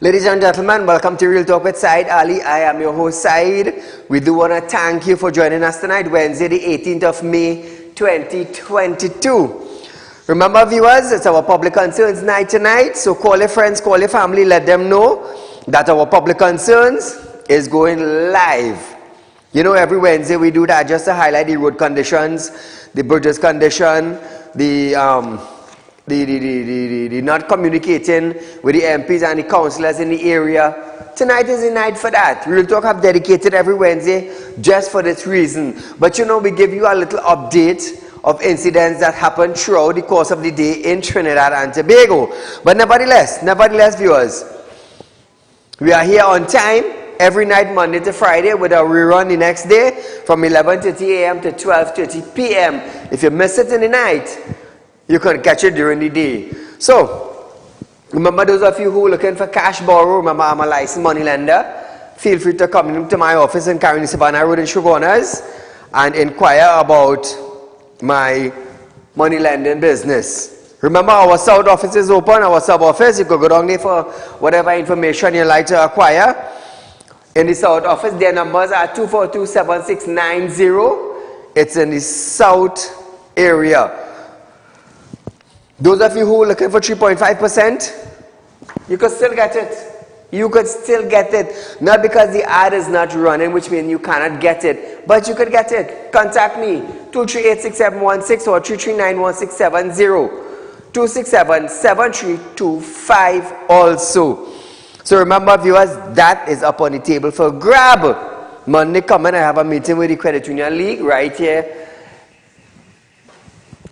Ladies and gentlemen, welcome to Real Talk with Saieed Ali. I am your host, Saeed. We do want to thank you for joining us tonight, Wednesday, the 18th of May, 2022. Remember, viewers, it's our public concerns night tonight, so call your friends, call your family, let them know that our public concerns is going live. You know, every Wednesday we do that just to highlight the road conditions, the bridges condition, the not communicating with the MPs and the councillors in the area. Tonight is the night for that. Real Talk have dedicated every Wednesday just for this reason. But you know, we give you a little update of incidents that happened throughout the course of the day in Trinidad and Tobago. But nevertheless, viewers, we are here on time every night, Monday to Friday, with a rerun the next day from 11:30 a.m. to 12:30 p.m. If you miss it in the night, you can catch it during the day. So, remember, those of you who are looking for cash borrow, remember I'm a licensed money lender. Feel free to come into my office in Caroni Savannah Road in Shogunas and inquire about my money lending business. Remember, our south office is open, our sub office. You could go down there for whatever information you like to acquire. In the south office, their numbers are 242-7690. It's in the south area. Those of you who are looking for 3.5%, you could still get it. You could still get it. Not because the ad is not running, which means you cannot get it, but you could get it. Contact me, 238-6716 or 339-1670, 267-7325 also. So remember, viewers, that is up on the table for grab. Monday coming, I have a meeting with the Credit Union League right here.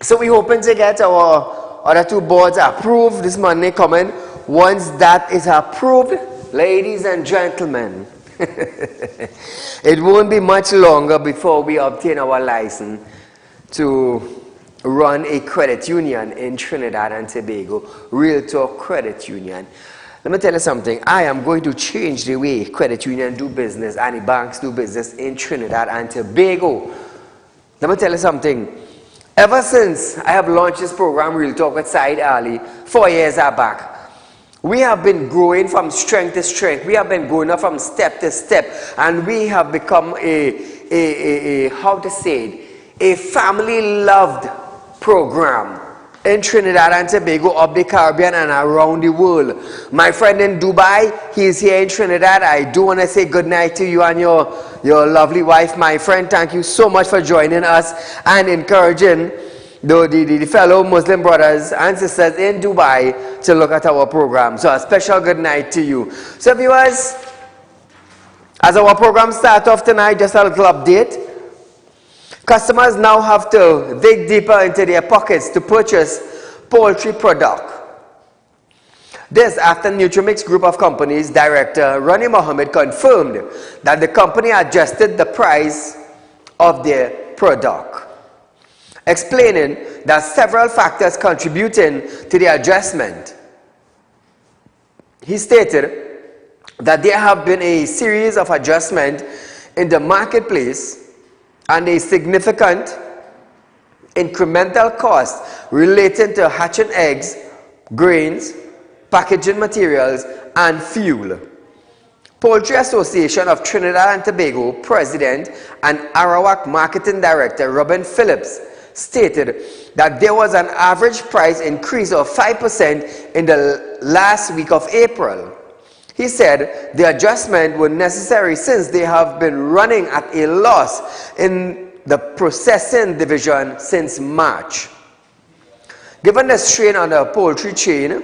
So we're hoping to get our other two boards approved this Monday coming. Once that is approved, ladies and gentlemen, it won't be much longer before we obtain our license to run a credit union in Trinidad and Tobago, Real Talk Credit Union. Let me tell you something. I am going to change the way credit union do business and the banks do business in Trinidad and Tobago. Let me tell you something. Ever since I have launched this program, Real Talk with Saieed Ali, 4 years back, we have been growing from strength to strength. We have been going up from step to step, and we have become a family-loved program in Trinidad and Tobago, of the Caribbean, and around the world. My friend in Dubai, he is here in Trinidad. I do want to say good night to you and your lovely wife, my friend. Thank you so much for joining us and encouraging the fellow Muslim brothers and sisters in Dubai to look at our program. So a special good night to you. So viewers, as our program starts off tonight, just a little update. Customers now have to dig deeper into their pockets to purchase poultry product. This after Nutrimix Group of Companies Director Ronnie Mohammed confirmed that the company adjusted the price of their product, explaining that several factors contributing to the adjustment. He stated that there have been a series of adjustments in the marketplace and a significant incremental cost relating to hatching eggs, grains, packaging materials, and fuel. Poultry Association of Trinidad and Tobago President and Arawak Marketing Director Robin Phillips stated that there was an average price increase of 5% in the last week of April. He said the adjustment was necessary since they have been running at a loss in the processing division since March. Given the strain on the poultry chain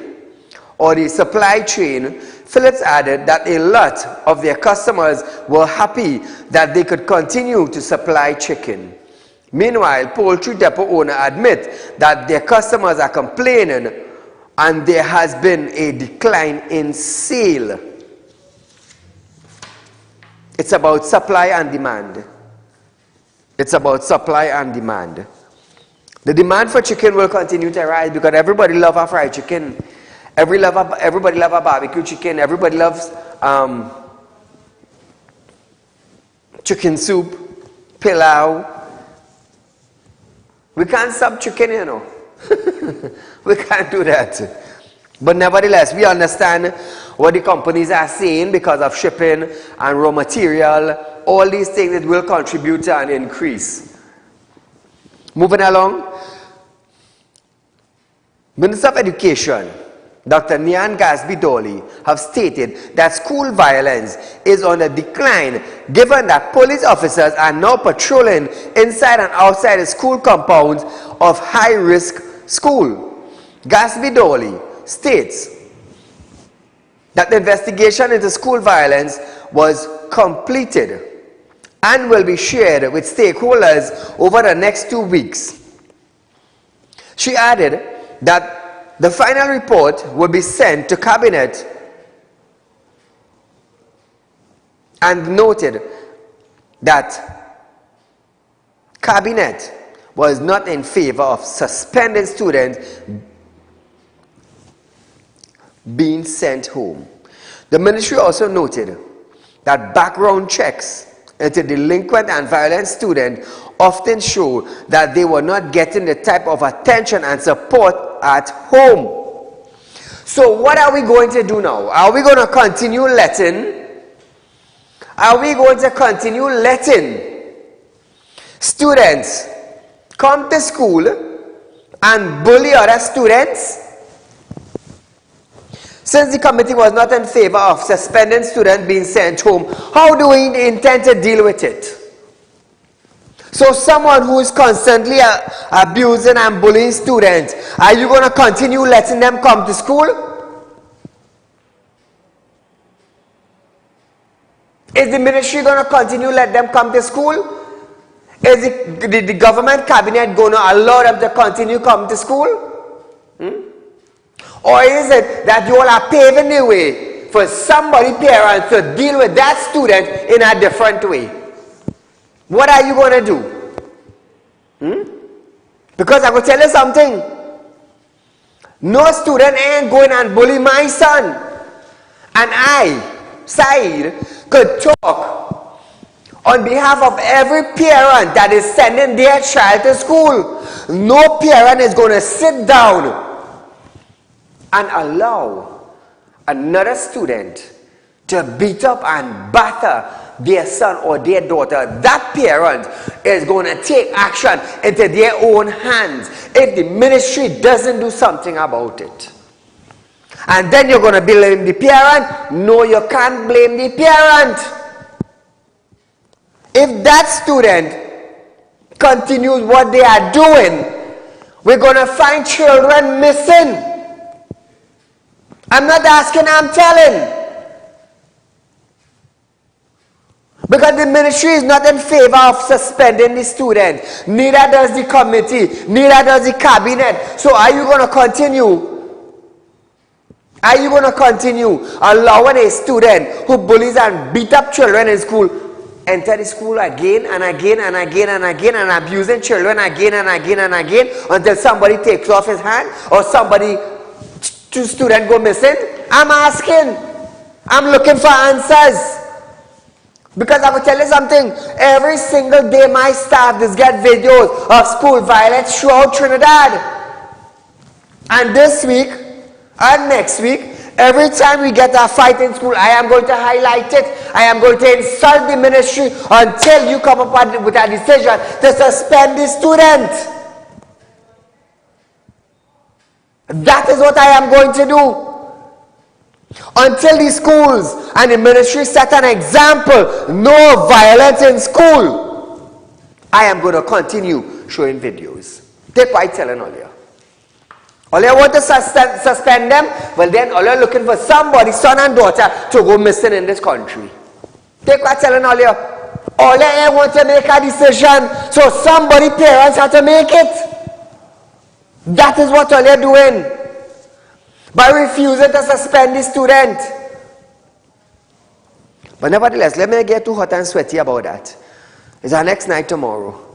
or the supply chain, Phillips added that a lot of their customers were happy that they could continue to supply chicken. Meanwhile, poultry depot owners admit that their customers are complaining and there has been a decline in sale. It's about supply and demand. It's about supply and demand. The demand for chicken will continue to rise because everybody loves a fried chicken. Everybody loves a barbecue chicken. Everybody loves chicken soup, pilau. We can't stop chicken, you know. We can't do that. But nevertheless, we understand what the companies are saying because of shipping and raw material. All these things that will contribute to an increase. Moving along. Minister of Education, Dr. Nyan Gasbidoli, have stated that school violence is on a decline given that police officers are now patrolling inside and outside the school compounds of high-risk school. Gasbidoli states that the investigation into school violence was completed and will be shared with stakeholders over the next 2 weeks. She added that the final report will be sent to Cabinet and noted that Cabinet was not in favor of suspending students being sent home. The ministry also noted that background checks into delinquent and violent students often show that they were not getting the type of attention and support at home. So what are we going to do now? Are we going to continue letting students come to school and bully other students? Since the committee was not in favor of suspending students being sent home, how do we intend to deal with it? So someone who is constantly abusing and bullying students, are you going to continue letting them come to school? Is the ministry going to continue let them come to school? Is the government cabinet going to allow them to continue come to school? Or is it that you all are paving the way for somebody, parents, to deal with that student in a different way? What are you going to do? Because I will tell you something. No student ain't going and bully my son. And I, Saieed, could talk on behalf of every parent that is sending their child to school. No parent is going to sit down and allow another student to beat up and batter their son or their daughter. That parent is going to take action into their own hands if the ministry doesn't do something about it. And then you're going to blame the parent? No, you can't blame the parent. If that student continues what they are doing, we're going to find children missing. I'm not asking, I'm telling. Because the ministry is not in favor of suspending the student. Neither does the committee. Neither does the cabinet. So are you going to continue? Are you going to continue allowing a student who bullies and beat up children in school enter the school again and again and again and again and abusing children again and again and again until somebody takes off his hand or somebody, two students go missing? I'm asking. I'm looking for answers. Because I will tell you something. Every single day my staff just get videos of school violence throughout Trinidad. And this week and next week, every time we get a fight in school, I am going to highlight it. I am going to insult the ministry until you come up with a decision to suspend the student. That is what I am going to do. Until the schools and the ministry set an example, no violence in school, I am going to continue showing videos. They're quite telling all you. All you want to suspend them, well then all you're looking for somebody, son and daughter, to go missing in this country. They're quite telling all you. All you want to make a decision, so somebody, parents, have to make it. That is what all you're doing. By refusing to suspend the student. But nevertheless, let me get too hot and sweaty about that. It's our next night tomorrow.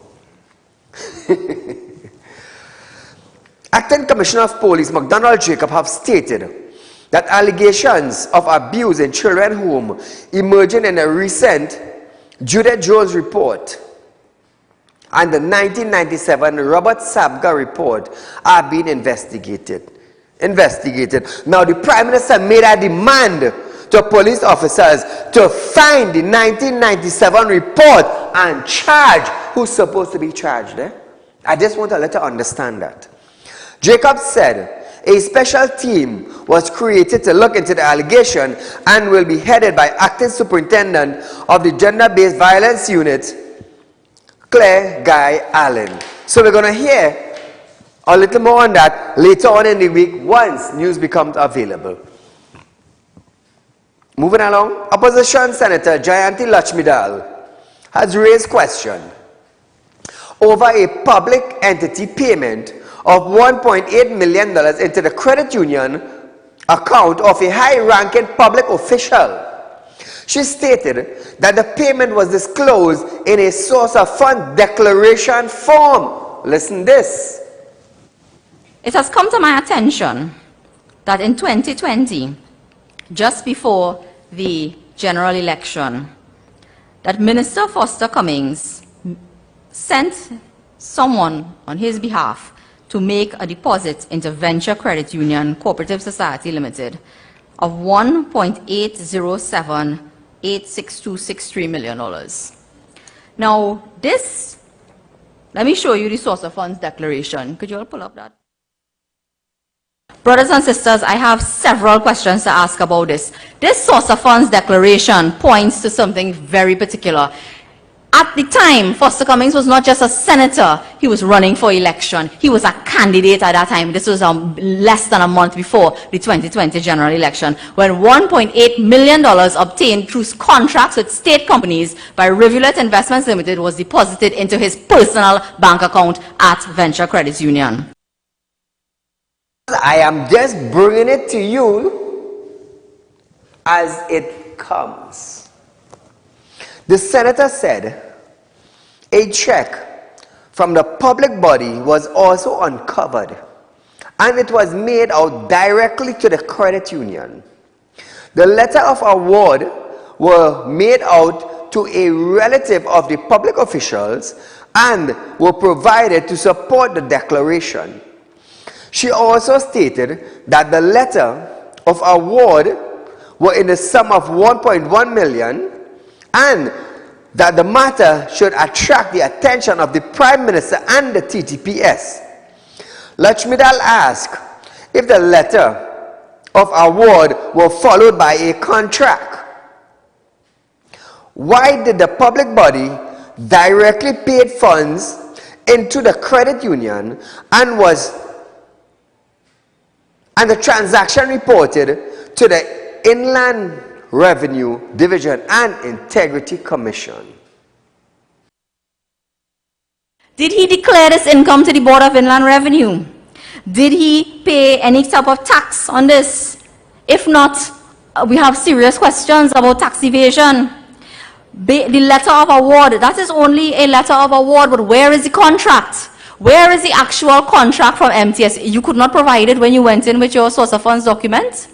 Acting Commissioner of Police McDonald Jacob have stated that allegations of abuse in children's home emerging in a recent Judith Jones report and the 1997 Robert Sabga report are being investigated. Now the Prime Minister made a demand to police officers to find the 1997 report and charge who's supposed to be charged. I just want to let you understand that. Jacob said a special team was created to look into the allegation and will be headed by Acting Superintendent of the Gender-Based Violence Unit, Claire Guy Allen. So we're going to hear a little more on that later on in the week once news becomes available. Moving along, Opposition Senator Jayanti Lakshmidal has raised question over a public entity payment of $1.8 million into the credit union account of a high-ranking public official. She stated that the payment was disclosed in a source of fund declaration form. Listen this. It has come to my attention that in 2020, just before the general election, that Minister Foster Cummings sent someone on his behalf to make a deposit into Venture Credit Union Cooperative Society Limited of $1.8078626 million. Now this, let me show you the source of funds declaration. Could you all pull up that? Brothers and sisters, I have several questions to ask about this. This source of funds declaration points to something very particular. At the time, Foster Cummings was not just a senator, he was running for election. He was a candidate at that time. This was less than a month before the 2020 general election, when $1.8 million obtained through contracts with state companies by Rivulet Investments Limited was deposited into his personal bank account at Venture Credit Union. I am just bringing it to you as it comes. The senator said a check from the public body was also uncovered, and it was made out directly to the credit union. The letter of award were made out to a relative of the public officials and were provided to support the declaration. She also stated that the letter of award were in the sum of $1.1 million and that the matter should attract the attention of the Prime Minister and the TTPS. Lakshmidal asked if the letter of award were followed by a contract. Why did the public body directly pay funds into the credit union and the transaction reported to the Inland Revenue Division and Integrity Commission? Did he declare this income to the Board of Inland Revenue? Did he pay any type of tax on this? If not, we have serious questions about tax evasion. The letter of award, that is only a letter of award, but where is the contract? Where is the actual contract from MTS? You could not provide it when you went in with your source of funds document?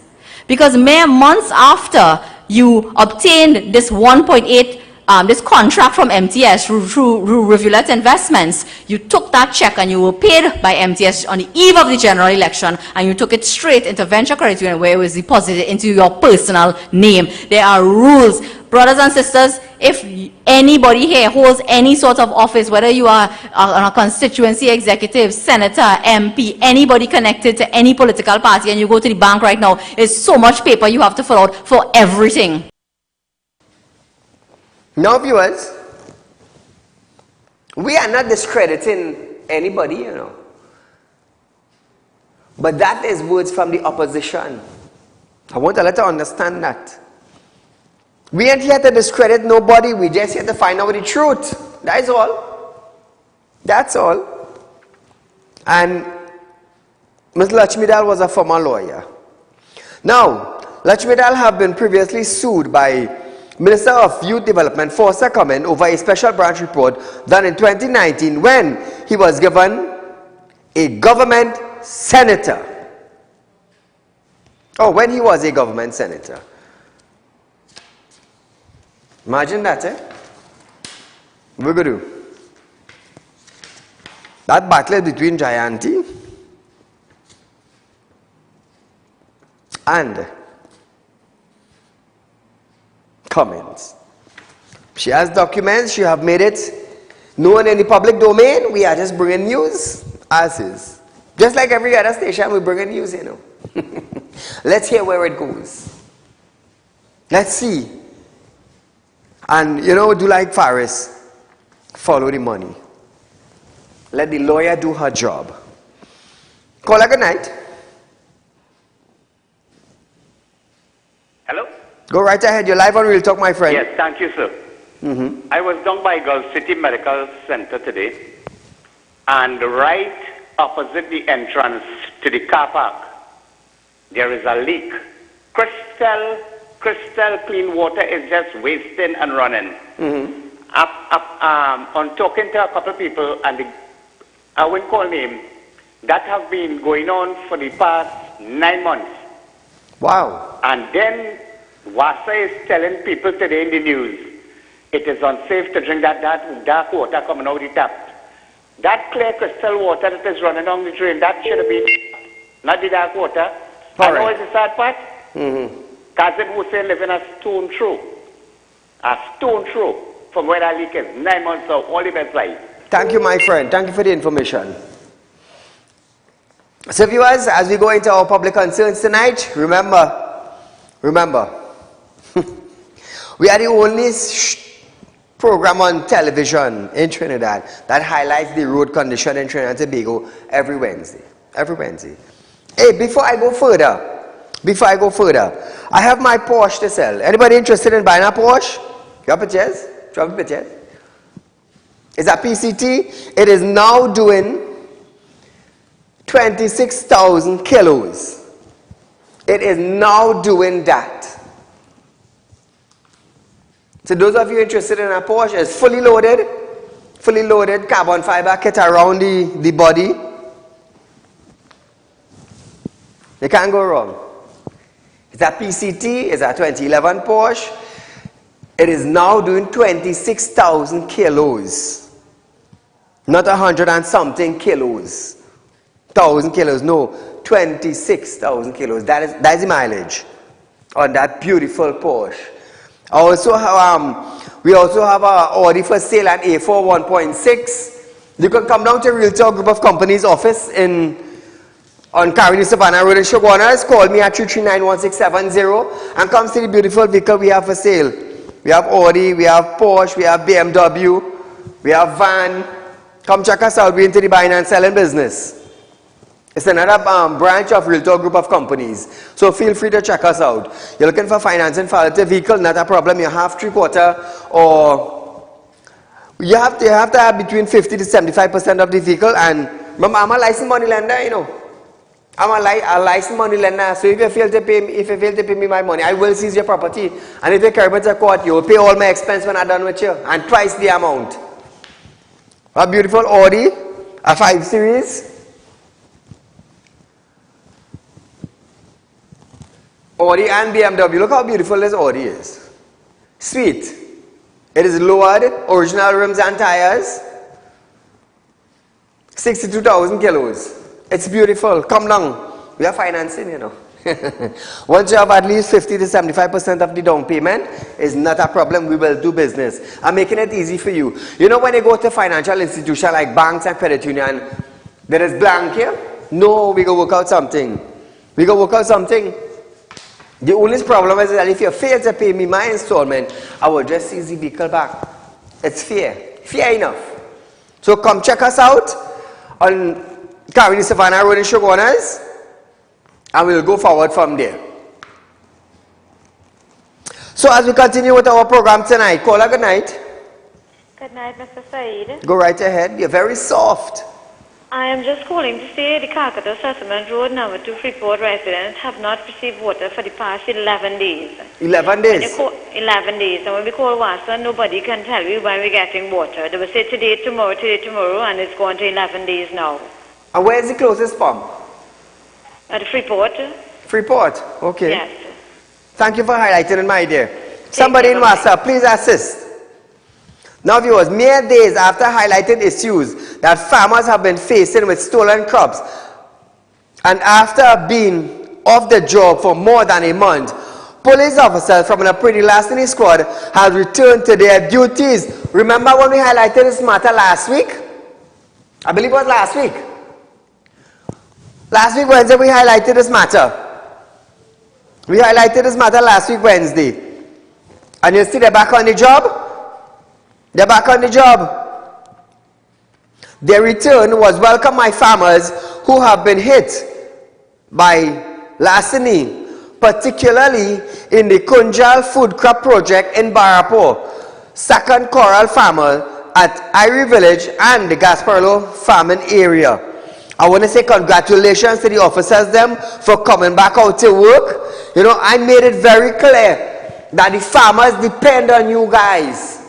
Because mere months after you obtained this 1.8, this contract from MTS through Rivulet Investments, you took that check and you were paid by MTS on the eve of the general election, and you took it straight into Venture Credit Union where it was deposited into your personal name. There are rules. Brothers and sisters, if anybody here holds any sort of office, whether you are a constituency executive, senator, MP, anybody connected to any political party, and you go to the bank right now, there's so much paper you have to fill out for everything. Now, viewers, we are not discrediting anybody, you know. But that is words from the opposition. I want to let you understand that. We ain't here to discredit nobody. We just here to find out the truth. That's all. That's all. And Ms. Lakshmidal was a former lawyer. Now, Lakshmidal have been previously sued by Minister of Youth Development Foster Cummings over a special branch report done in 2019 when he was given a government senator. Oh, when he was a government senator. Imagine that, eh? We're going to do. That battle between Jayanti and Cummins. She has documents, she have made it known in the public domain. We are just bringing news as is. Just like every other station, we bring in news, you know. Let's hear where it goes. Let's see. And, you know, do like Faris. Follow the money. Let the lawyer do her job. Call her good night. Hello? Go right ahead. You're live on Real Talk, my friend. Yes, thank you, sir. I was down by Gulf City Medical Center today, and right opposite the entrance to the car park, there is a leak. Crystal clean water is just wasting and running. On talking to a couple of people, and I won't call name, that have been going on for the past 9 months. Wow. And then WASA is telling people today in the news, it is unsafe to drink that dark water coming out of the tap. That clear crystal water that is running down the drain, that should have been not the dark water. I know it's the sad part. Kazim Hussein living a stone throw. A stone throw from where that leak is. 9 months out, all the best life. Thank you, my friend. Thank you for the information. So viewers, as we go into our public concerns tonight, remember, we are the only program on television in Trinidad that highlights the road condition in Trinidad and Tobago every Wednesday. Hey, before I go further, I have my Porsche to sell. Anybody interested in buying a Porsche? Drop a chairs. It's a PCT. It is now doing 26,000 kilos. It is now doing that. So those of you interested in a Porsche, it's fully loaded carbon fiber kit around the body. You can't go wrong. It's a PCT, it's a 2011 Porsche. It is now doing 26,000 kilos. Not 100 and something kilos. 1,000 kilos, no, 26,000 kilos. That is the mileage on that beautiful Porsche. We also have our Audi for sale at A4 1.6. You can come down to Real Talk Group of Companies office on Carolina Savannah Road in Shoguanas. Call me at 3391670 and come see the beautiful vehicle we have for sale. We have Audi, we have Porsche, we have BMW, we have van. Come check us out. We're into the buying and selling business. It's another branch of Real Talk Group of Companies. So feel free to check us out. You're looking for financing for a vehicle, not a problem. You have 3/4 or you have to have between 50 to 75% of the vehicle. And remember, I'm a licensed money lender, you know. I'm a licensed money lender. So if you fail to pay me my money, I will seize your property. And if you carry me to court, you will pay all my expense when I'm done with you. And twice the amount. A beautiful Audi, a 5 Series. Audi and BMW. Look how beautiful this Audi is. Sweet. It is lowered, original rims and tires. 62,000 kilos. It's beautiful. Come down. We are financing, you know. Once you have at least 50 to 75% of the down payment, is not a problem. We will do business. I'm making it easy for you. You know, when you go to financial institution like banks and credit union, there is blank here. No, we go work out something. The only problem is that if you fail to pay me my installment, I will just seize the vehicle back. It's fair enough. So come check us out on Carolina Savannah Road in Shoguanas, and we'll go forward from there. So as we continue with our program tonight, caller, good night. Good night, Mr. Saeed. Go right ahead. You're very soft. I am just calling to say the Calcutta Settlement Road number 2 Freeport residents have not received water for the past 11 days. 11 days? 11 days. And when we call WASA, nobody can tell you when we're getting water. They will say today, tomorrow, and it's gone to 11 days now. And where is the closest pump? At the Freeport. Freeport, okay. Yes. Thank you for highlighting it, my dear. Somebody in WASA, please assist. Now viewers, mere days after highlighting issues that farmers have been facing with stolen crops, and after being off the job for more than a month, police officers from the Pretty Larceny squad have returned to their duties. Remember when we highlighted this matter last week? I believe it was last week. Last week Wednesday we highlighted this matter. We highlighted this matter last week Wednesday. And you see they're back on the job? They're back on the job. Their return was welcome by farmers who have been hit by larceny, particularly in the Kunjal food crop project in Barapur, second coral farmer at Irie Village and the Gasparilla farming area. I want to say congratulations to the officers them for coming back out to work. You know, I made it very clear that the farmers depend on you guys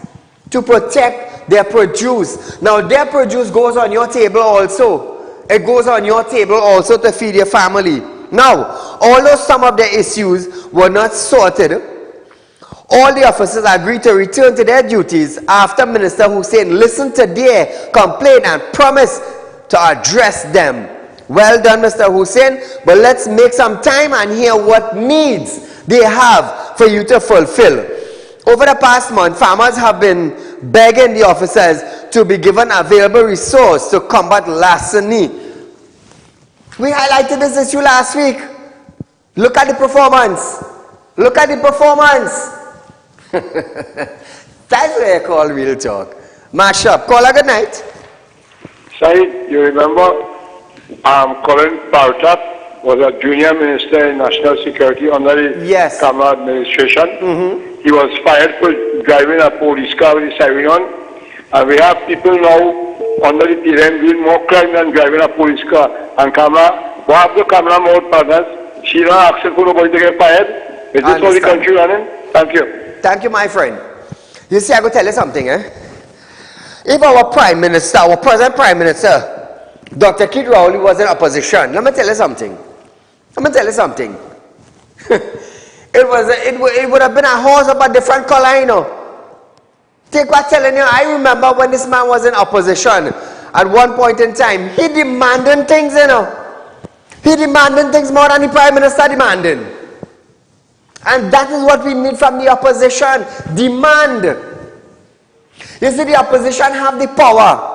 to protect their produce. Now their produce goes on your table also. It goes on your table also to feed your family. Now, although some of the issues were not sorted, all the officers agreed to return to their duties after Minister Hussein listened to their complaint and promised to address them. Well done, Mr. Hussein, but let's make some time and hear what needs they have for you to fulfill. Over the past month, farmers have been begging the officers to be given available resource to combat larceny. We highlighted this issue last week. Look at the performance. Look at the performance. That's what I call real talk. Mash up. Call a good night. Said, you remember Colin Bartap was a junior minister in national security under the Kamala administration. He was fired for driving a police car with a siren on. And we have people now under the PLM doing more crime than driving a police car. And Kamala, one of the Kamala mode partners, she not asking for nobody to get fired. Is this how the country running? Thank you. Thank you, my friend. You see, I go tell you something, If our Prime Minister, our present Prime Minister, Dr. Kid Rowley was in opposition, let me tell you something. It would have been a horse of a different color, you know. Take what I'm telling you, I remember when this man was in opposition, at one point in time, he demanded things, you know. He demanded things more than the Prime Minister demanding. And that is what we need from the opposition, demand. You see, the opposition have the power.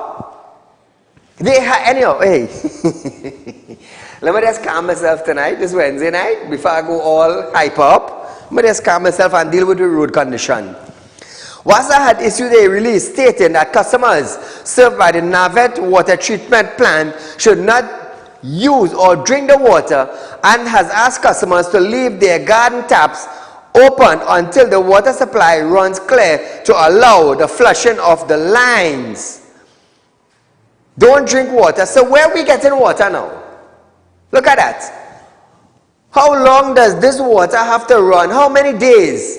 They have, anyhow, hey. Let me just calm myself tonight, this Wednesday night, before I go all hyper up. Let me just calm myself and deal with the road condition. WASA had issued a release stating that customers served by the Navet water treatment plant should not use or drink the water, and has asked customers to leave their garden taps open until the water supply runs clear to allow the flushing of the lines. Don't drink water. So where are we getting water now? Look at that. How long does this water have to run? How many days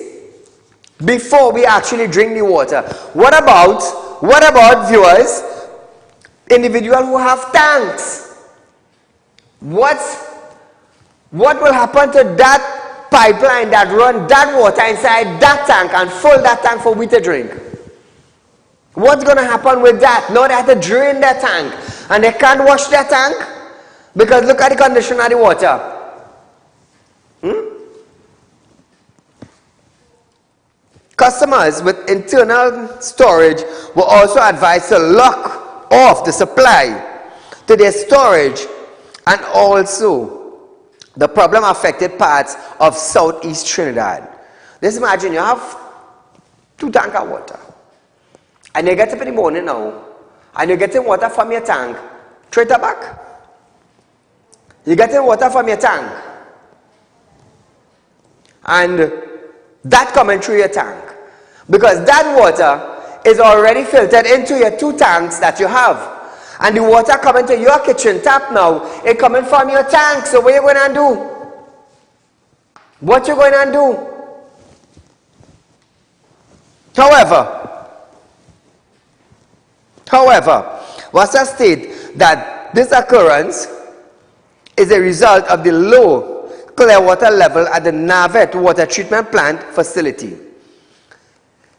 before we actually drink the water? What about viewers, individuals who have tanks? What will happen to that pipeline that run that water inside that tank and fill that tank for we to drink? What's going to happen with that? Now they have to drain their tank and they can't wash their tank because look at the condition of the water. Customers with internal storage were also advised to lock off the supply to their storage, and also the problem affected parts of southeast Trinidad. Just imagine you have 2 tanks of water and you get up in the morning now and you're getting water from your tank straight back. You're getting water from your tank and that coming through your tank, because that water is already filtered into your 2 tanks that you have. And the water coming to your kitchen tap now, it coming from your tank. So what you going to do? What you going to do? However, WASA state that this occurrence is a result of the low clear water level at the Navet water treatment plant facility.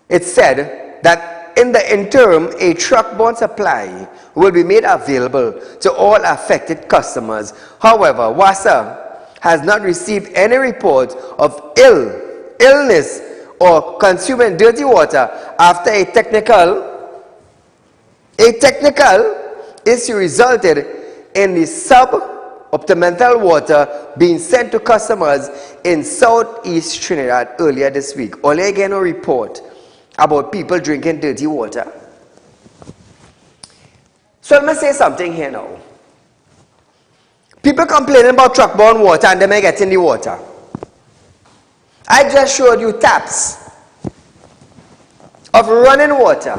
It said that in the interim, a truck-borne supply will be made available to all affected customers. However, WASA has not received any report of illness or consuming dirty water after a technical issue resulted in the suboptimal water being sent to customers in southeast Trinidad earlier this week. Only again a report about people drinking dirty water. So let me say something here now. People complaining about truck-borne water and they may get in the water. I just showed you taps of running water.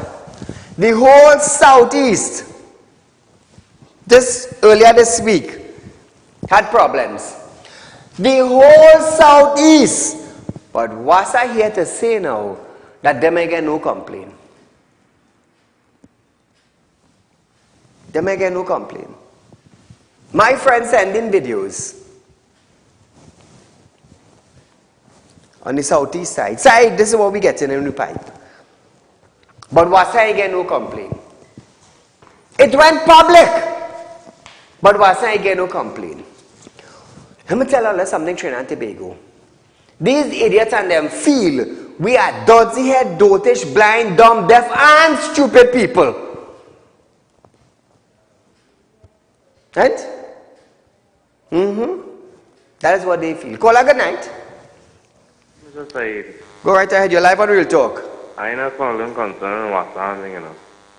The whole southeast earlier this week had problems. The whole southeast. But WASA here to say now that they may get no complaint. They may get no complaint. My friend sending videos on the southeast side. Side, this is what we get in the pipe. But WASA again no complaint. It went public. But WASA again no complaint. Let me tell you something, Trinidad and Tobago. These idiots and them feel we are dirty head, dotish, blind, dumb, deaf, and stupid people. Right? That is what they feel. Call a good night. Mr. Saeed. Go right ahead. You're live on Real Talk. I have a problem concerning WASA, you know.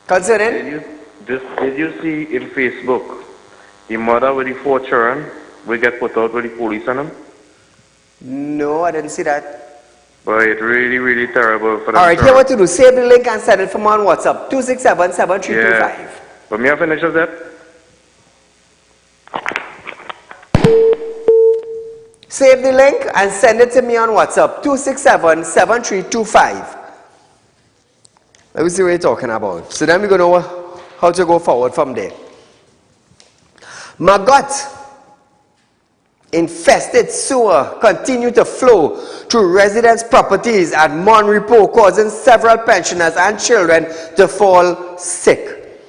Concerning? Did you see in Facebook the mother with the 4 children will get put out with the police on them? No, I didn't see that. But it's really, really terrible for them. Alright, here what to do. Save the link and send it from on WhatsApp. 267-7325. Yeah. But may I finish with that? Save the link and send it to me on WhatsApp. 267-7325. Let me see what you're talking about. So then we're going to know how to go forward from there. Maggot infested sewer continue to flow through residents' properties at Monrepo, causing several pensioners and children to fall sick.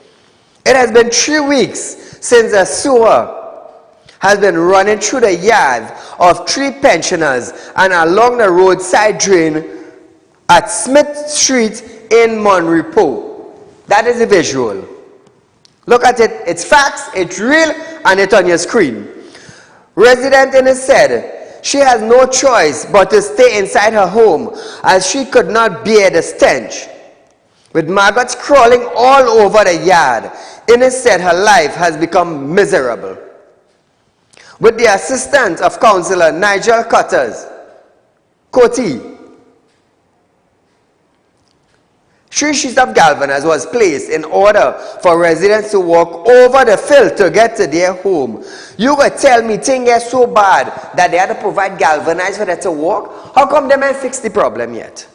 It has been 3 weeks since a sewer has been running through the yard of 3 pensioners and along the roadside drain at Smith Street in Monrepo. That is a visual. Look at it. It's facts, it's real, and it's on your screen. Resident in it said she has no choice but to stay inside her home as she could not bear the stench. With maggots crawling all over the yard, Ines said her life has become miserable. With the assistance of Councillor Nigel Coty, 3 sheets of galvanized was placed in order for residents to walk over the field to get to their home. You could tell me things get so bad that they had to provide galvanized for them to walk? How come they may fix the problem yet?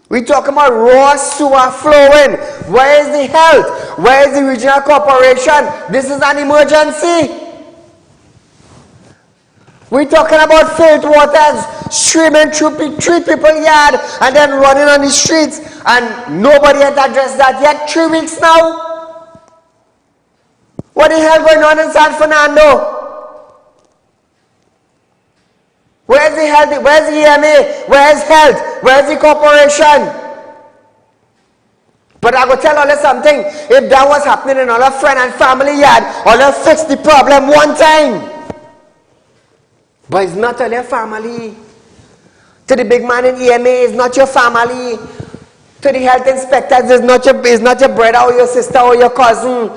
We talking about raw sewer flowing. Where is the health? Where is the regional corporation? This is an emergency. We're talking about filth waters streaming through 3 people's yard and then running on the streets, and nobody has addressed that yet. 3 weeks now. What the hell going on in San Fernando? Where's the health? Where's the EMA? Where's health? Where's the corporation? But I go tell all you something. If that was happening in all our friend and family yard, all you fix the problem one time. But it's not all your family. To the big man in EMA, it's not your family. To the health inspectors, it's not your brother or your sister or your cousin.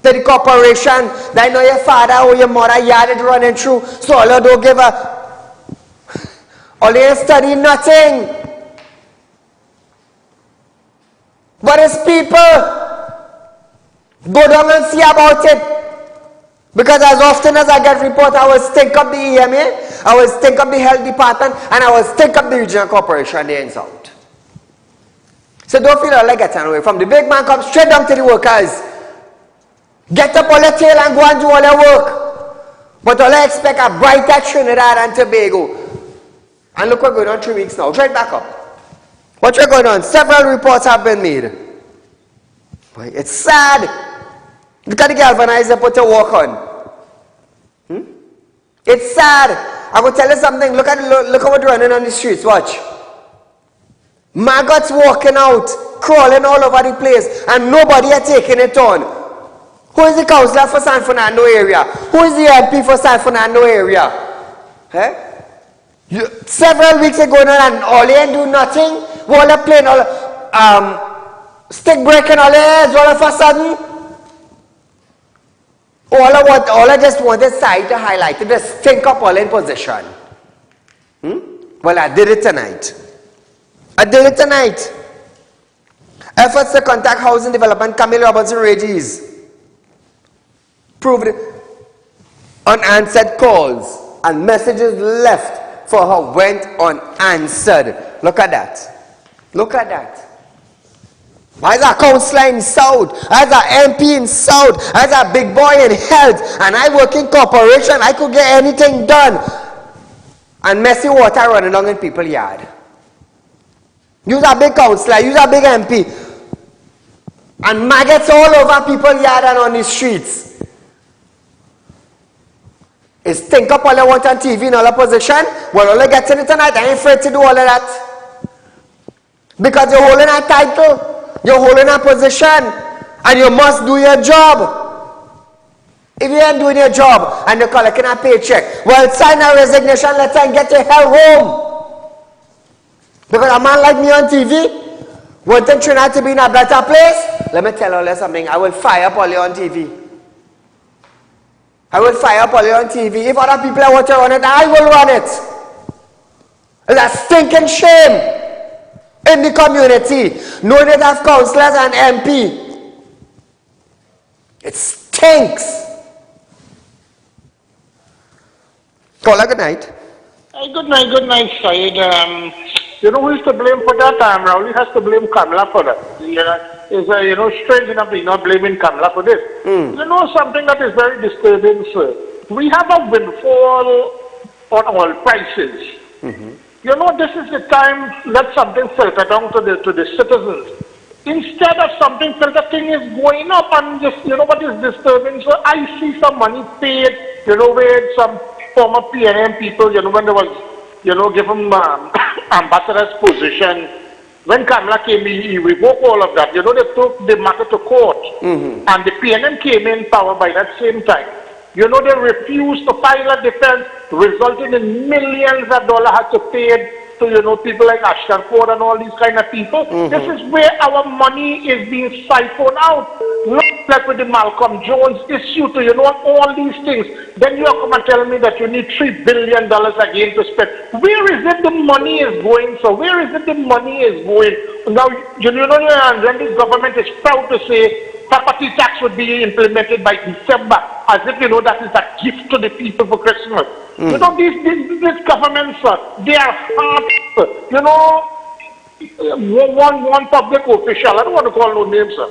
To the corporation, they know your father or your mother yard is running through. So all you don't give a... All you study nothing. But it's people. Go down and see about it. Because as often as I get reports, I will stink up the EMA, I will stink up the health department, and I will stink up the regional corporation there in South. So don't feel like getting away from the big man. Come straight down to the workers. Get up on your tail and go and do all your work. But all I expect a brighter Trinidad and Tobago. And look what's going on 3 weeks now. Straight back up. What's going on? Several reports have been made. Boy, it's sad. Look at the galvanizer put to work on. It's sad. I will tell you something. Look at what's running on the streets. Watch. Maggots walking out, crawling all over the place, and nobody are taking it on. Who is the councillor for San Fernando area? Who is the MP for San Fernando area? Several weeks ago now, and all they do nothing. All the plane, all stick breaking all heads all of a sudden. All I just wanted Saieed to highlight the stink up all in position. Well, I did it tonight. Efforts to contact Housing Development, Camille Robertson Regis, proved unanswered calls and messages left for her went unanswered. Look at that. As a councillor in South, as an MP in South, as a big boy in health, and I work in corporation, I could get anything done. And messy water running down in people's yard. You're a big councillor, you're a big MP. And maggots all over people's yard and on the streets. Is think up all you want on TV in all the position? Well, all I get in it tonight, I ain't afraid to do all of that. Because you're holding a title. You're holding a position and you must do your job. If you ain't doing your job and you're collecting a paycheck, well, sign a resignation letter and get your hell home. Because a man like me on TV, wanting Trinidad to be in a better place, let me tell you something, I will fire up all you on TV. If other people want to run it, I will run it. It's a stinking shame. In the community, knowing that have councillors and MP. It stinks. Caller, good night. Good night, Saieed. You know who is to blame for that? Rowley has to blame Kamala for that. It's strange enough that he's not blaming Kamala for this. You know something that is very disturbing, sir? We have a windfall on oil prices. You know, this is the time let something filter down to the citizens. Instead of something filter, thing is going up, and just, you know what is disturbing? So I see some money paid, with some former PNM people, when there was, give them ambassador's position. When Kamala came in, he revoked all of that. They took the matter to court. And the PNM came in power by that same time. They refused to file a defense, resulting in millions of dollars had to pay to, people like Ashton Ford and all these kind of people. This is where our money is being siphoned out. Not like with the Malcolm Jones issue to, all these things. Then you come and tell me that you need $3 billion again to spend. Where is it the money is going? So where is it the money is going? Now, and then the government is proud to say property tax would be implemented by December, as if that is a gift to the people for Christmas. These governments, they are hard. One public official, I don't want to call no names, sir.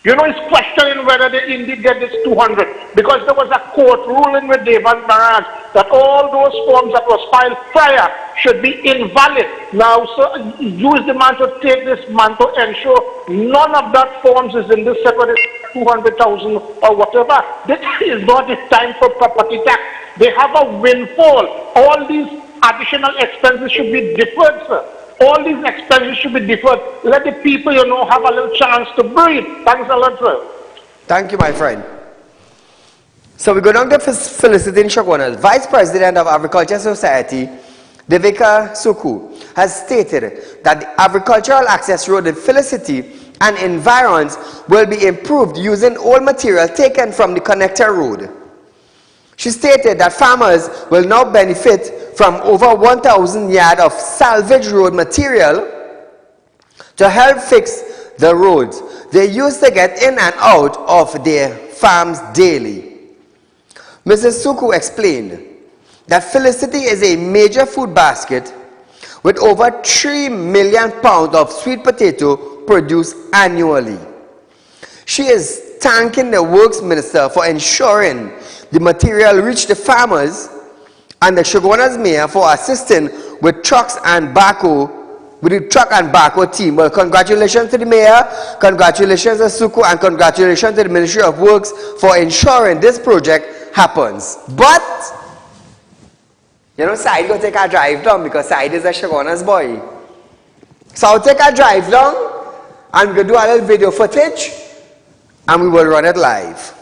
Is questioning whether they indeed get this 200, because there was a court ruling with Devan Maharaj that all those forms that was filed prior should be invalid. Now, so use the man to take this man to ensure none of that forms is in this set, whether it's 200,000 or whatever. This is not the time for property tax. They have a windfall. All these additional expenses should be deferred, sir. All these expenses should be deferred. Let the people, have a little chance to breathe. Thanks a lot, sir. Thank you, my friend. So we go down to Felicity Shagwana, Vice President of Agriculture Society, Devika Suku, has stated that the agricultural access road in Felicity and environs will be improved using old material taken from the connector road. She stated that farmers will now benefit from over 1,000 yards of salvage road material to help fix the roads they use to get in and out of their farms daily. Mrs. Suku explained that Felicity is a major food basket with over 3 million pounds of sweet potato produced annually. She is thanking the Works Minister for ensuring the material reached the farmers and the Shoguna's mayor for assisting with trucks and backhoe, with the truck and backhoe team. Well, congratulations to the mayor, congratulations to Suku, and congratulations to the Ministry of Works for ensuring this project happens. But, you know, Said will take a drive down because Said is a Shoguna's boy. So I'll take a drive down and we'll do a little video footage and we will run it live.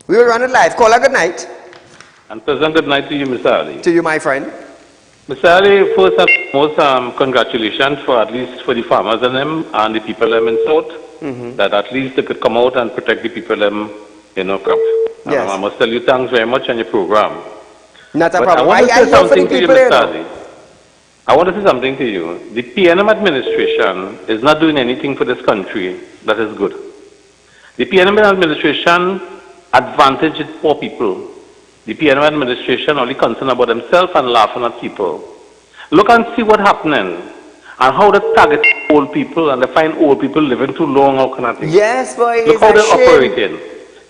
We will run it live. Call a good night. And pleasant good night to you, Mr. Ali. To you, my friend. Mr. Ali, first and foremost, congratulations for at least for the farmers and them and the people them in South, that at least they could come out and protect the people them, you know, crop. Yes. I must tell you thanks very much on your program. Not a But problem. I want to say something to you, Mr. Mr. Ali. I want to say something to you. The PNM administration is not doing anything for this country that is good. The PNM administration advantages poor people. The PNM administration only concerned about themselves and laughing at people. Look and see what's happening and how they target old people and they find old people living too long or kind of thing. Yes, boy. Look how they're operating.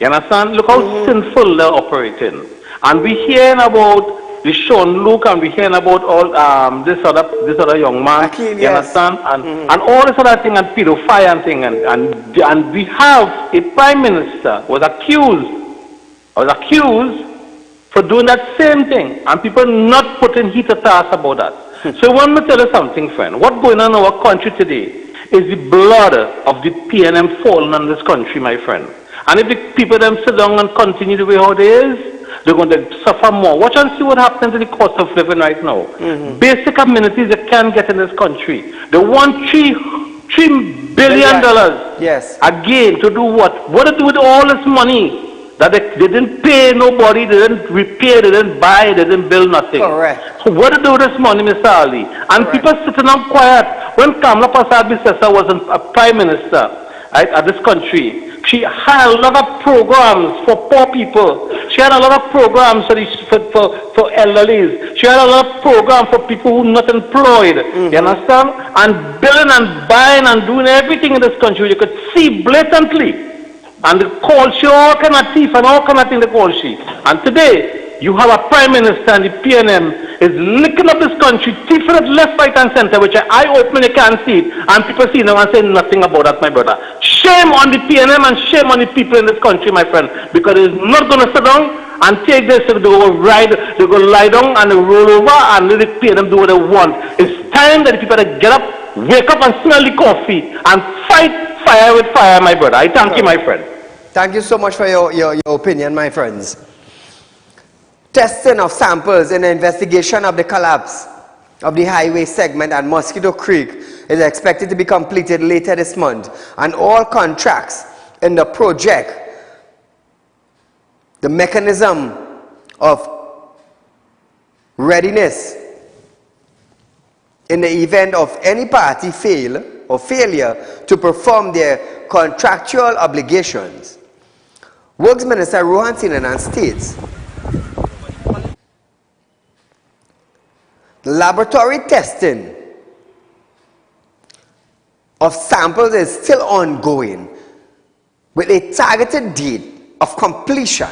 You understand? Look how sinful they're operating. And we're hearing about the Sean Luke and we're hearing about all this other young man. Akeem, you understand? And all this other thing and pedophile and thing and we have a prime minister was accused for doing that same thing, and people not putting heat at us about that. So I want to tell you something, friend. What's going on in our country today is the blood of the PNM falling on this country, my friend. And if the people them sit down and continue the way how it is, they're going to suffer more. Watch and see what happens to the cost of living right now. Basic amenities they can't get in this country. They want $3 billion. Yes. Again, to do what? What to do with all this money? That they didn't pay nobody, they didn't repair, they didn't buy, they didn't build nothing. Correct. So what to do with this money, Mr. Ali? And people sitting down quiet. When Kamala Prasad-Bissessar was a prime minister at this country, she had a lot of programs for poor people. She had a lot of programs for elderlies. She had a lot of programs for people who are not employed. You understand? And building and buying and doing everything in this country, you could see blatantly. And they call she all kind of thief and all kind of things they call she. And today, you have a prime minister and the PNM is licking up this country, thieving it left, right and center, which I openly can't see it. And people see now and say nothing about that, my brother. Shame on the PNM and shame on the people in this country, my friend. Because it's not going to sit down and take this, they go lie down and roll over and let the PNM do what they want. It's time that the people that get up, wake up and smell the coffee and fight fire with fire, my brother. I thank you, my friend. Thank you so much for your opinion, my friends. Testing of samples in the investigation of the collapse of the highway segment at Mosquito Creek is expected to be completed later this month. And all contracts in the project, the mechanism of readiness in the event of any party failure to perform their contractual obligations. Works Minister Rohan Sinanan states, the laboratory testing of samples is still ongoing with a targeted date of completion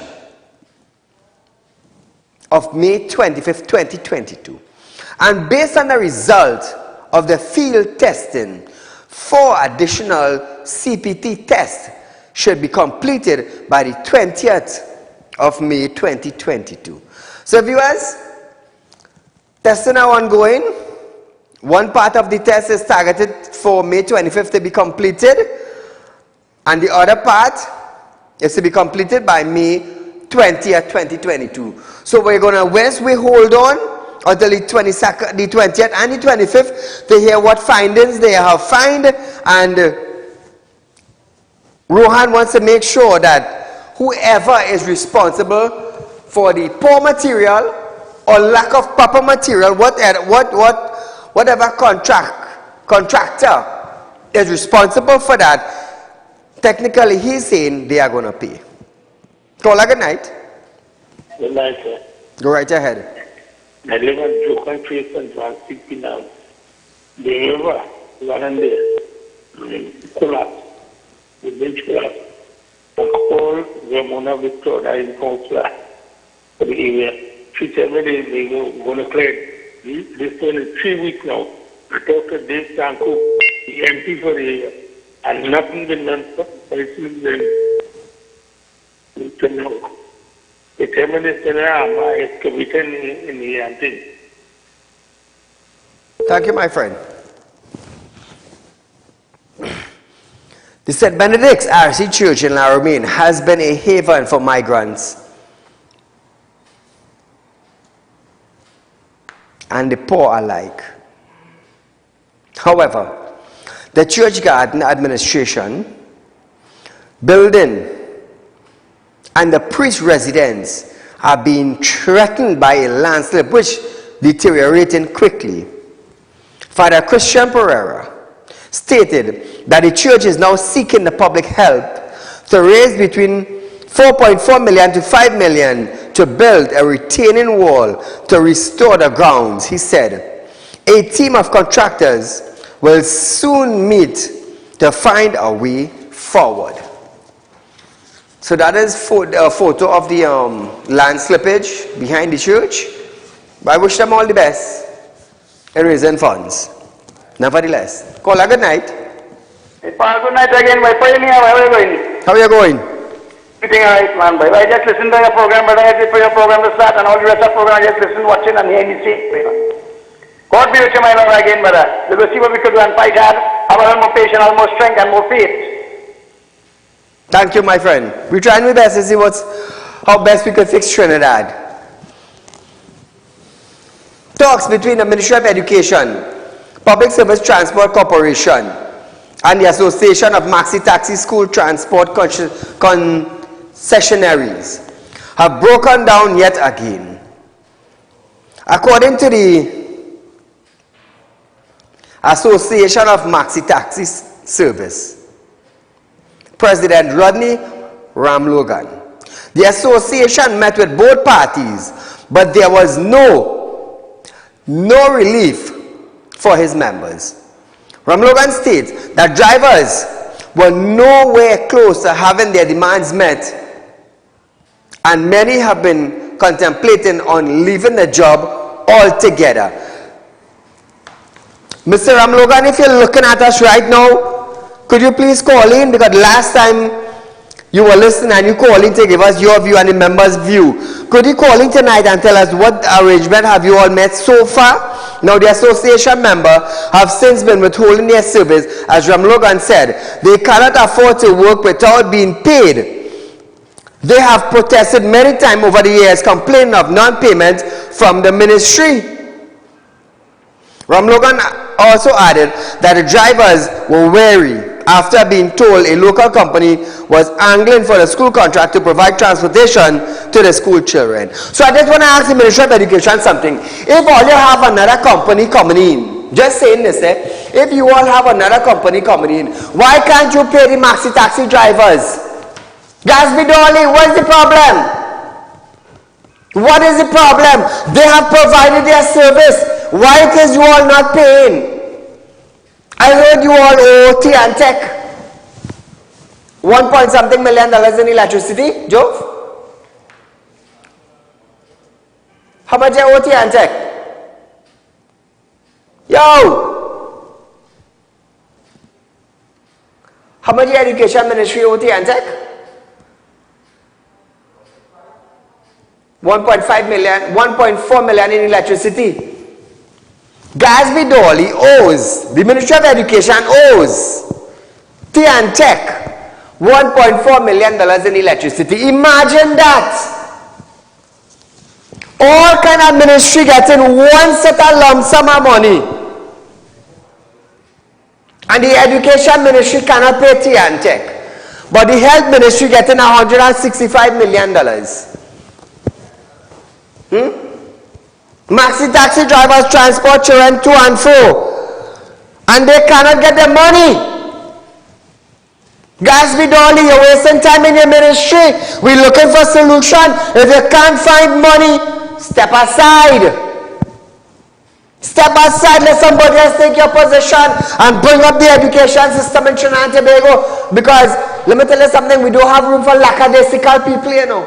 of May 25th, 2022. And based on the result of the field testing, 4 additional CPT tests should be completed by the 20th of May 2022. So viewers, testing are ongoing. One part of the test is targeted for May 25th to be completed, and the other part is to be completed by May 20th, 2022. So we're going to we hold on until the 22nd, the 20th and the 25th to hear what findings they have found, and Rohan wants to make sure that whoever is responsible for the poor material or lack of proper material, whatever contractor is responsible for that, technically he's saying they are going to pay. Caller, good night. Good night, sir. Go right ahead. I live on Jokan Place and Transit now. The river, one and there, collapsed. The bridge collapsed. The whole Ramona Victoria in Council for the area. She tell me they going to clear it. This one is 3 weeks now. I talked to Dave Sanko, the MP for the area, and nothing been done for it. They tell me this is excavating in the antique. Thank you, my friend. The St. Benedict's RC Church in Laramine has been a haven for migrants and the poor alike. However, the church garden administration, building, and the priest residence are being threatened by a landslip which deteriorating quickly. Father Christian Pereira stated that the church is now seeking the public help to raise between 4.4 million to 5 million to build a retaining wall to restore the grounds. He said, a team of contractors will soon meet to find a way forward. So that is a photo of the land slippage behind the church. I wish them all the best in raising funds. Nevertheless, caller, good night. Good night again, my friend. How are you going? How are you going? Everything alright, man. I just listened to your program, but I had for your program to start and all the rest of the program. I just listen, watching, and hearing you see. God be with you, my Lord, again, brother. We will see what we could do and fight hard. Have a little more patience, a little more strength, and more faith. Thank you, my friend. We're trying our best to see how best we could fix Trinidad. Talks between the Ministry of Education, Public Service Transport Corporation, and the Association of Maxi Taxi School Transport Concessionaries have broken down yet again. According to the Association of Maxi Taxi Service, President Rodney Ramlogan, the association met with both parties, but there was no relief for his members. Ramlogan states that drivers were nowhere close to having their demands met, and many have been contemplating on leaving the job altogether. Mr. Ramlogan, if you're looking at us right now, could you please call in? Because last time you were listening and you called in to give us your view and the members' view. Could you call in tonight and tell us what arrangement have you all met so far? Now the association member have since been withholding their service. As Ramlogan said, they cannot afford to work without being paid. They have protested many times over the years, complaining of non-payment from the ministry. Ramlogan also added that the drivers were wary after being told a local company was angling for the school contract to provide transportation to the school children. So I just want to ask the Ministry of Education something. If all you have another company coming in, just saying this, if you all have another company coming in, why can't you pay the maxi taxi drivers? Gasby Dolly, what's the problem? What is the problem? They have provided their service. Why it is you all not paying? I heard you all owe T and Tech $1.something million in electricity, Jove? How much you owe T and Tech? Yo! How much the Education Ministry owe T and Tech? 1.5 million, 1.4 million in electricity. Gasby Dolly owes, the Ministry of Education owes T and Tech $1.4 million in electricity. Imagine that. All kind of ministry getting one set of lump sum of money. And the Education Ministry cannot pay T and Tech. But the Health Ministry getting $165 million. Maxi taxi drivers transport children to and fro, and they cannot get the money. Gatsby Dolly, you're wasting time in your ministry. We're looking for solution. If you can't find money, step aside. Step aside, let somebody else take your position and bring up the education system in Trinidad and Tobago. Because, let me tell you something, we don't have room for lackadaisical people, you know.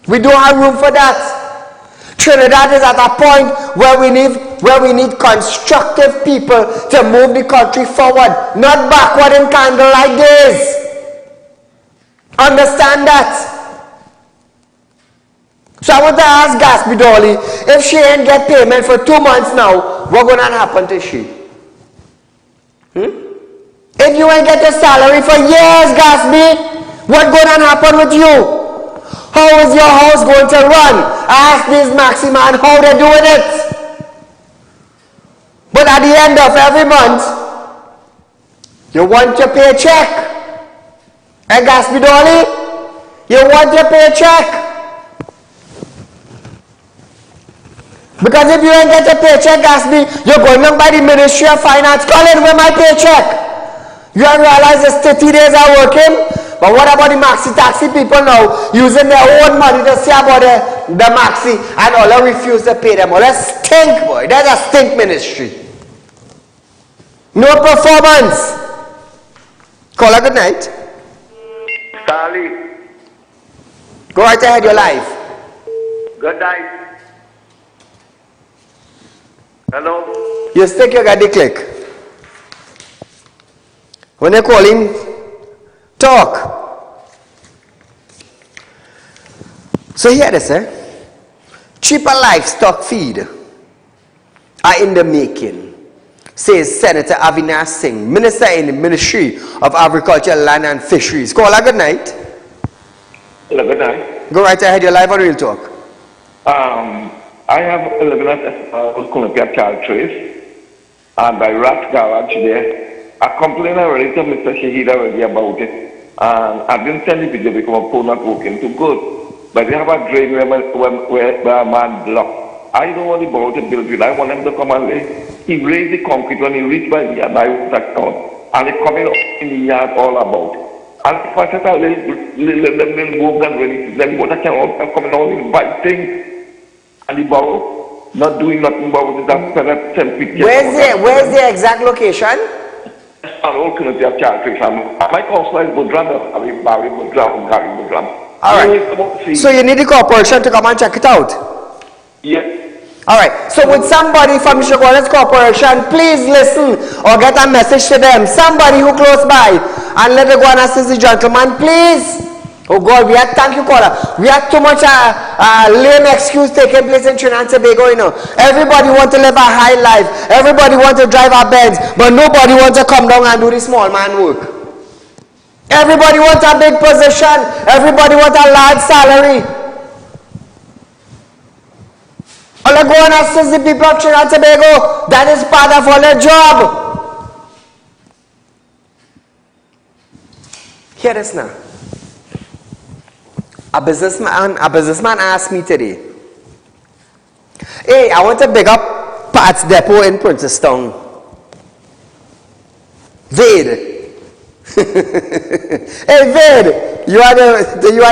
We don't have room for that. Trinidad is at a point where we need constructive people to move the country forward, not backward in candlelight days. Understand that? So I want to ask Gatsby Dolly, if she ain't get payment for 2 months now, what gonna happen to she? If you ain't get your salary for years, Gatsby, what gonna happen with you? How is your house going to run? Ask this Maxi man how they're doing it. But at the end of every month, you want your paycheck. And Gatsby Dolly, you want your paycheck. Because if you ain't get a paycheck, Gatsby, you're going on by the Ministry of Finance. Call it with my paycheck. You don't realize it's 30 days are working? But what about the Maxi taxi people now using their own money to see about the Maxi and all they refuse to pay them? All that stink, boy. That's a stink ministry. No performance. Call her good night. Sally. Go right ahead, your life. Good night. Hello? You stick your gaddy click. When you call him, talk. So here it is, cheaper livestock feed are in the making, says Senator Avinash Singh, Minister in the Ministry of Agriculture, Land and Fisheries. Call her good night. Hello, good night. Go right ahead, your live on Real Talk. I have 11 Columbia child trace, and by Rat Garage there. I complained already to Mr. Saieed already about it, and I didn't send the video because my phone not working too good. But they have a drain where a man blocked. I don't want the borough to build it. I want them to come and lay. He raised the concrete when he reached by the yard, I was down. And they coming up in the yard all about. And if I said I let them move and really, then water can all coming out in bite things. And the borough not doing nothing about that 10 feet. Where's the exact location? My counselor is Budran, Barry Budran, Gary Budran. Alright. So you need the corporation to come and check it out? Yes. Alright. So would somebody from Chicago's corporation please listen or get a message to them? Somebody who close by and let me go and assist the gentleman, please. Oh God, we had, thank you caller. We had too much lame excuse taking place in Trinidad and Tobago, you know. Everybody want to live a high life. Everybody want to drive a Benz, but nobody wants to come down and do the small man work. Everybody wants a big position. Everybody wants a large salary. All I go and assist the people of Trinidad and Tobago. That is part of all their job. Hear this now. A businessman asked me today, hey, I want to big up Parts Depot in Princestown. Vade. Hey Vade, you are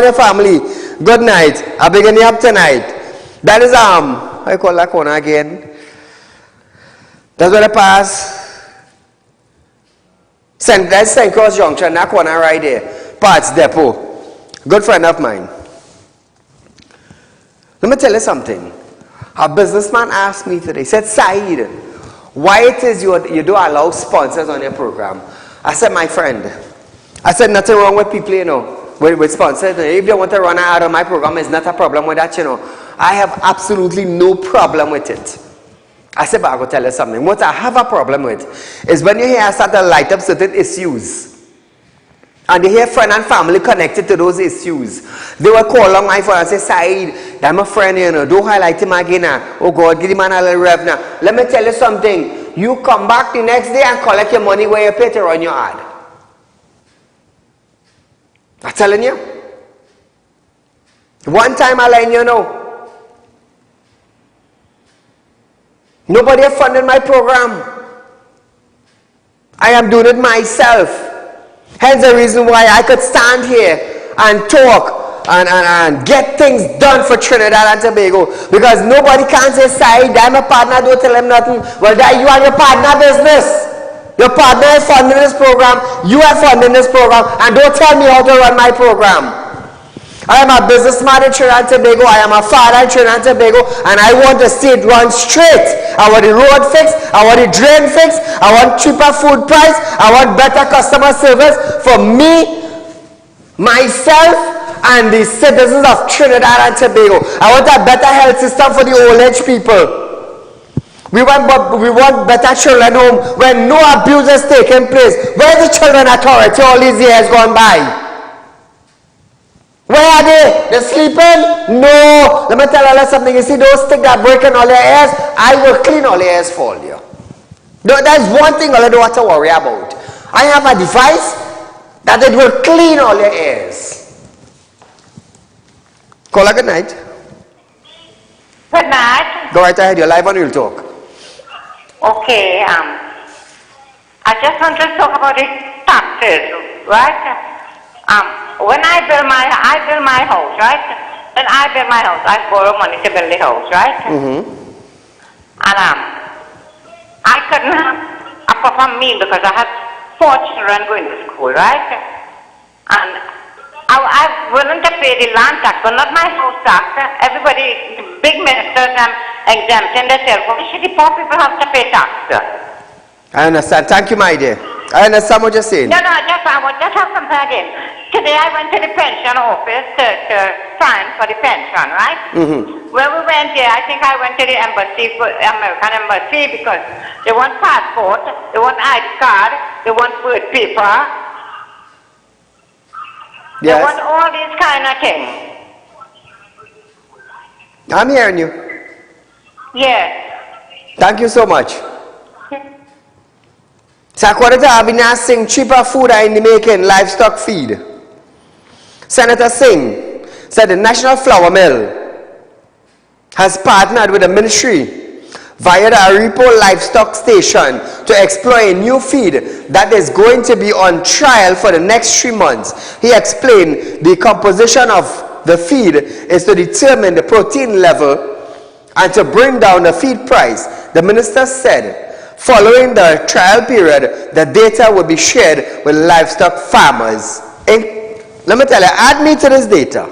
the family. Good night. I'm bigging you up tonight. That is how you call that corner again? That's where I pass. That's St. Cross Junction, that corner right there. Parts Depot. Good friend of mine. Let me tell you something. A businessman asked me today, he said, Saeed, why it is you don't allow sponsors on your program? I said, my friend, I said, nothing wrong with people, you know, with sponsors. If you want to run out of my program, it's not a problem with that, you know. I have absolutely no problem with it. I said, but I will tell you something. What I have a problem with is when you hear I start to light up certain issues, and they hear friend and family connected to those issues. They will call on my phone and say, Saeed, I'm a friend, you know, don't highlight him again now. Oh God, give him a little rev now. Let me tell you something. You come back the next day and collect your money where you pay to run your ad. I'm telling you. One time I let you know. Nobody funded my program. I am doing it myself. Hence the reason why I could stand here and talk and get things done for Trinidad and Tobago, because nobody can say, Saieed, I'm a partner, don't tell him nothing. Well, that you and your partner business. Your partner is funding this program, you are funding this program, and don't tell me how to run my program. I am a businessman in Trinidad and Tobago, I am a father in Trinidad and Tobago, and I want the state run straight. I want the road fixed, I want the drain fixed, I want cheaper food price, I want better customer service for me, myself, and the citizens of Trinidad and Tobago. I want a better health system for the old age people. We want better children home when no abuse is taking place. Where is the children authority all these years gone by? Where are they? They're sleeping? No. Let me tell you something. You see those sticks that break in all your ears? I will clean all your ears for you. There's one thing I don't have to worry about. I have a device that it will clean all your ears. Call her good night. Good night. Go right ahead, you're live on Real Talk. Okay, I just want to talk about the taxes, right? When I build my house, right? When I build my house, I borrow money to build the house, right? And I couldn't have a proper meal because I had 4 children going to school, right? And I'm willing to pay the land tax, but not my house tax. Everybody, the big ministers, exempting themselves. Why should the poor people have to pay tax? I understand. Thank you, my dear. I understand what you're saying. No, I want just have something again. Today I went to the pension office to sign for the pension, right? When we went there, I think I went to the embassy, American embassy, because they want passport, they want ID card, they want birth paper. Yes. They want all these kind of things. I'm hearing you. Yes. Thank you so much. So according to Abhinav Singh, cheaper food are in the making, livestock feed. Senator Singh said the National Flour Mill has partnered with the ministry via the Aripo Livestock Station to explore a new feed that is going to be on trial for the next 3 months. He explained the composition of the feed is to determine the protein level and to bring down the feed price. The minister said following the trial period, the data will be shared with livestock farmers. Let me tell you, add me to this data.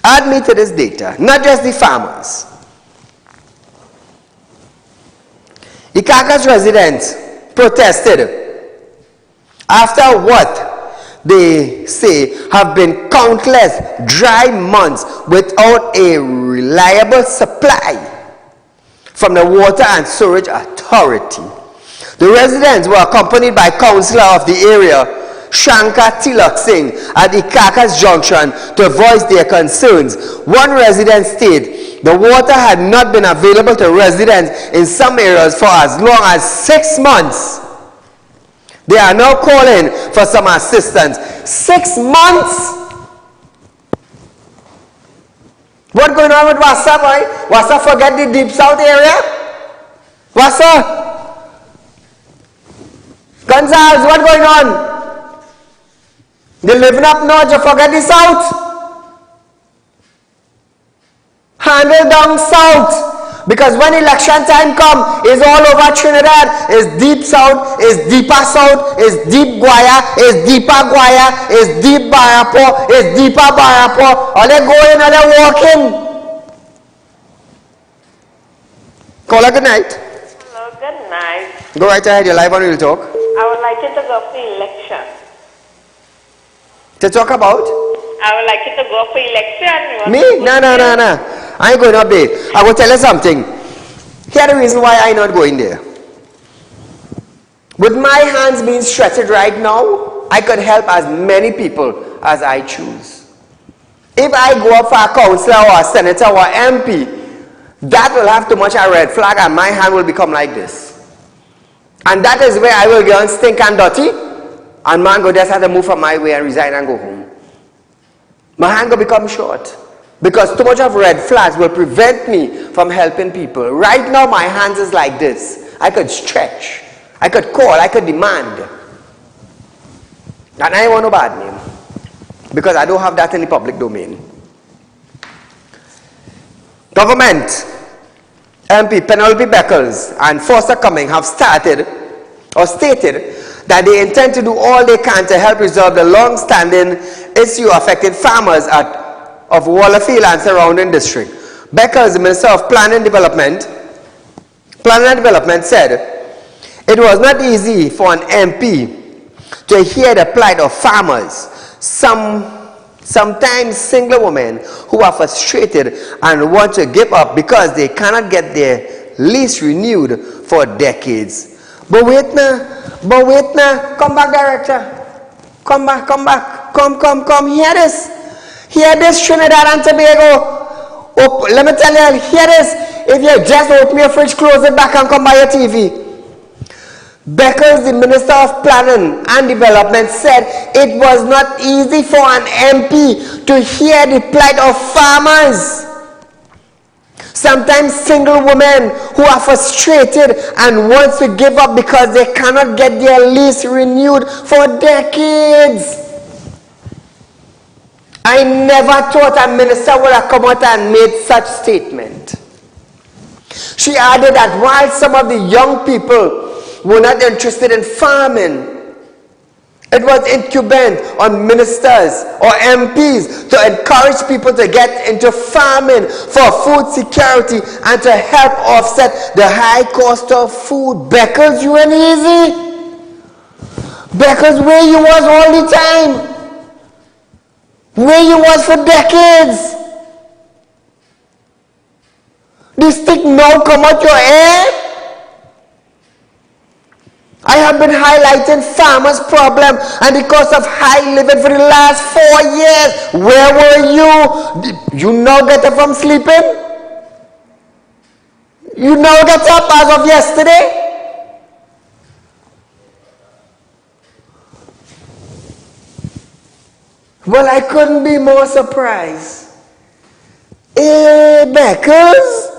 Add me to this data, not just the farmers. Ikakas residents protested after what they say have been countless dry months without a reliable supply from the Water and Sewerage Authority. The residents were accompanied by councillor of the area, Shankar Tilak Singh, at Ikakas Junction to voice their concerns. One resident stated the water had not been available to residents in some areas for as long as 6 months. They are now calling for some assistance. 6 months? What's going on with Wassa, boy? Wassa forget the deep south area? Wassa? Gonzales, what's going on? They living up north, you forget the south? Handle down south. Because when election time come, it's all over Trinidad. It's deep south, it's deeper south, it's deep Guaya, it's deeper Guaya, it's deep Barapo, it's deeper Barapo. Are they going, are they walking? Call her good night. Hello, good night. Go right ahead, you're live on Real Talk. I would like you to go for election. To talk about? I would like you to go for election. Me? No. I ain't going up there. I will tell you something. Here's the reason why I'm not going there. With my hands being stretched right now, I could help as many people as I choose. If I go up for a councillor or a senator or MP, that will have too much a red flag and my hand will become like this. And that is where I will get on stink and dirty, and man go just have to move from my way and resign and go home. My hand will become short. Because too much of red flags will prevent me from helping people. Right now my hands is like this. I could stretch. I could call. I could demand. And I want no bad name, because I don't have that in the public domain. Government, MP Penelope Beckles and Foster Cumming have started or stated that they intend to do all they can to help resolve the long-standing issue affecting farmers of Wallerfield and surrounding district. Beckles, the Minister of Planning and Development, said it was not easy for an MP to hear the plight of farmers, sometimes single women who are frustrated and want to give up because they cannot get their lease renewed for decades. But wait now, come back, director. Come back, come, hear this, Trinidad and Tobago. Oh, let me tell you, hear this. If you just open your fridge, close it back and come by your TV. Beckles, the Minister of Planning and Development, said it was not easy for an MP to hear the plight of farmers. Sometimes single women who are frustrated and want to give up because they cannot get their lease renewed for decades. I never thought a minister would have come out and made such statement. She added that while some of the young people were not interested in farming, it was incumbent on ministers or MPs to encourage people to get into farming for food security and to help offset the high cost of food. Beckles, you ain't easy. Beckles, where you was all the time? Where you was for decades? This thing now come out your head? I have been highlighting farmers' problem and the cost of high living for the last 4 years. Where were you? You now get up from sleeping? You now get up as of yesterday? Well, I couldn't be more surprised. Beckles?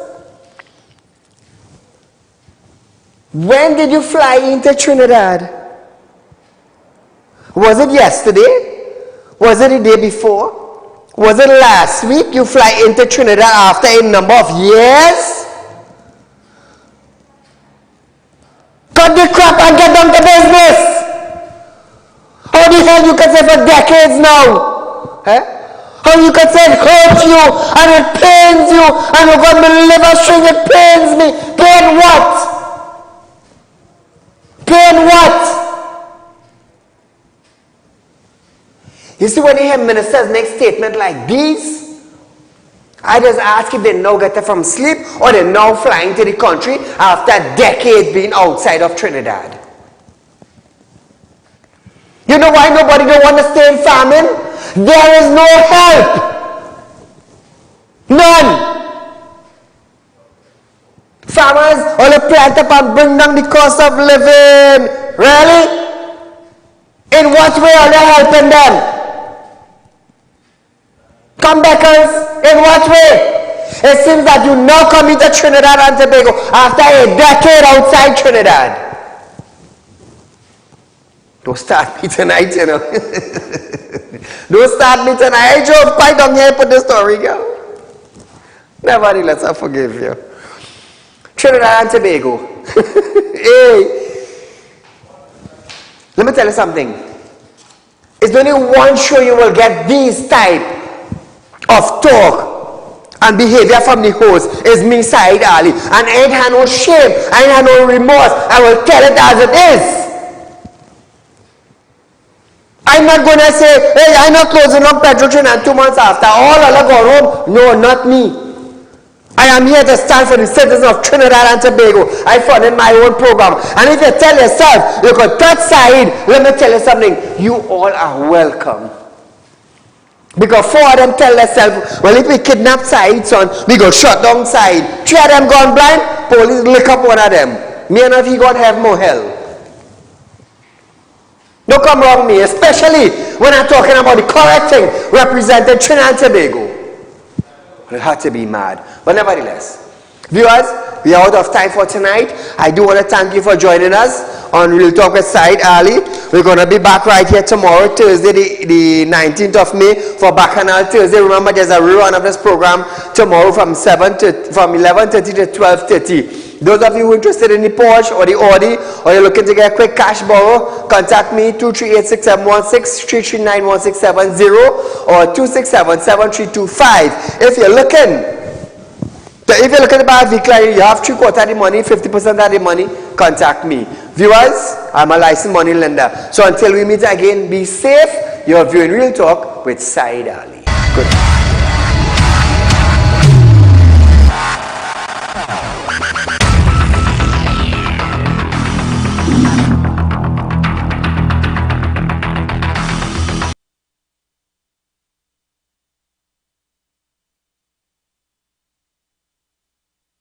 When did you fly into Trinidad? Was it yesterday? Was it the day before? Was it last week you fly into Trinidad after a number of years? Cut the crap and get down to business! How the hell you can say for decades now? How you can say it hurts you and it pains you and you've got my liver string, it pains me. Pain what? Pain what? You see, when you hear ministers make statements like these, I just ask if they now get it from sleep or they're now flying to the country after decades being outside of Trinidad. You know why nobody don't want to stay in farming? There is no help. None. Farmers only plant up and bring down the cost of living. Really? In what way are they helping them? Come Beckles, in what way? It seems that you now come into Trinidad and Tobago after a decade outside Trinidad. Don't start me tonight, you know. Don't start me tonight. I drove quite down here for this story, girl. Nevertheless, I forgive you. Trinidad and Tobago. Hey. Let me tell you something. It's only one show you will get these type of talk and behavior from the host. Is me, Saieed Ali. And I ain't had no shame. I ain't had no remorse. I will tell it as it is. I'm not going to say, hey, I'm not closing up Petrotrin and 2 months after. All Allah go home. No, not me. I am here to stand for the citizens of Trinidad and Tobago. I funded my own program. And if you tell yourself you could touch Saieed, let me tell you something. You all are welcome. Because 4 of them tell themselves, well, if we kidnap Saieed, son, we go shut down Saieed. 3 of them gone blind, police lick up 1 of them. Me and if he God have more hell. Don't come wrong me, especially when I'm talking about the correct thing representing Trinidad and Tobago. It had to be mad. But nevertheless, viewers, we are out of time for tonight. I do want to thank you for joining us on Real Talk with Saieed Ali. We're going to be back right here tomorrow, Thursday, the 19th of May, for Bacchanal Thursday. Remember, there's a rerun of this program tomorrow from 11:30 to 12:30. Those of you who are interested in the Porsche or the Audi, or you're looking to get a quick cash borrow, contact me 238-6716, 339-1670, or 267-7325. If you're looking to buy a vehicle, you have 3/4 of the money, 50% of the money, contact me. Viewers, I'm a licensed money lender. So until we meet again, be safe. You're viewing Real Talk with Saieed Ali. Good night.